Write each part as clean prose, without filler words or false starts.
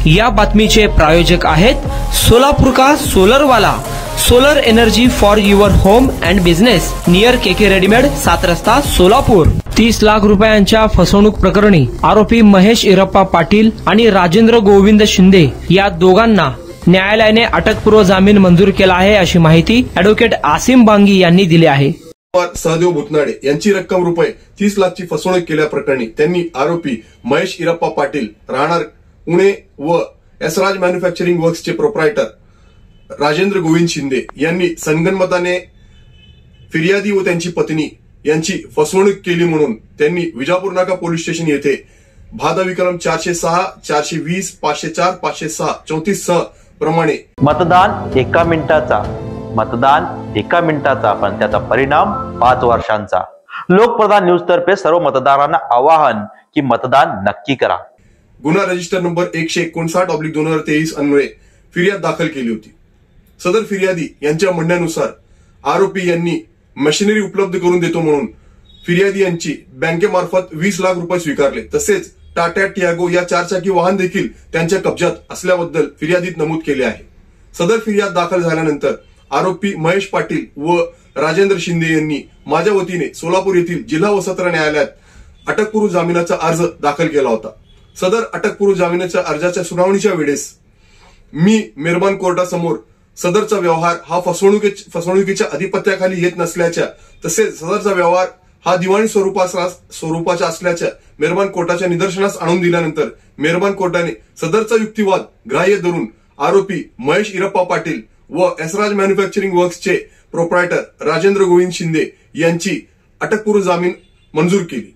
या बातमीचे प्रायोजक आहेत सोलापूर का सोलर वाला, solar energy for your home and business, near KK readymade, 7 रस्ता, सोलापूर। 30 लाख रुपयांच्या फसवणूक प्रकरणी आरोपी महेश इरप्पा पाटील आणि राजेंद्र गोविंद शिंदे या दोघांना न्यायालयाने अटकपूर्व जामीन मंजूर केला आहे, अशी माहिती ॲडव्होकेट आसिम बांगी यांनी दिली आहे। सहदेव भुतनाळे यांची रक्कम रुपये 30 लाखची फसवणूक केल्याप्रकरणी त्यांनी आरोपी महेश इरप्पा पाटील राहणार पुणे व यशराज मॅन्युफॅक्चरिंग वर्क्सचे प्रोप्रायटर राजेंद्र गोविंद शिंदे यांनी संगनमताने फिर्यादी व त्यांची पत्नी यांची फसवणूक केली म्हणून त्यांनी विजापूर नाका पोलीस स्टेशन येथे भादा विक्रम 406, 420, 504, 506, 34 प्रमाणे मतदान एका मिनिटाचा पण त्याचा परिणाम 5 वर्षांचा। लोकप्रधान न्यूज तर्फे सर्व मतदारांना आवाहन की मतदान नक्की करा। गुन्हा रजिस्टर नंबर 159/2023 अन्वये फिर्याद दाखल केली होती। सदर फिर्यादी यांच्या म्हणण्यानुसार आरोपी यांनी मशिनरी उपलब्ध करून देतो म्हणून फिर्यादी यांची बँकेमार्फत 20 लाख रुपये स्वीकारले, तसेच टाटा टियागो या 4-चाकी वाहन देखील त्यांच्या कब्जात असल्याबद्दल फिर्यादीत नमूद केले आहे। सदर फिर्याद दाखल झाल्यानंतर आरोपी महेश पाटील व राजेंद्र शिंदे यांनी माझ्या वतीने सोलापूर येथील जिल्हा व सत्र न्यायालयात अटकपूर्व जामिनाचा अर्ज दाखल केला होता। सदर अटकपूर्व जामिनाच्या अर्जाच्या सुनावणीच्या वेळेस मी मेहरबान कोर्टासमोर सदरचा व्यवहार हा फसवणुकीच्या अधिपत्याखाली येत नसल्याच्या, तसेच सदरचा व्यवहार हा दिवाणी स्वरूपाचा असल्याच्या मेहरबान कोर्टाच्या निदर्शनास आणून दिल्यानंतर मेहरबान कोर्टाने सदरचा युक्तिवाद ग्राह्य धरून आरोपी महेश इरप्पा पाटील व यशराज मॅन्युफॅक्चरिंग वर्क्सचे प्रोप्रायटर राजेंद्र गोविंद शिंदे यांची अटकपूर्व जामीन मंजूर केली।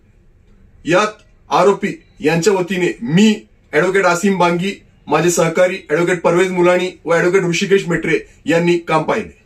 यात आरोपी यांच्या वतीने मी ॲडव्होकेट आसिम बांगी, माझे सहकारी ॲडव्होकेट परवेज मुलानी व ॲडव्होकेट ऋषिकेश मेट्रे यांनी काम पाहिले।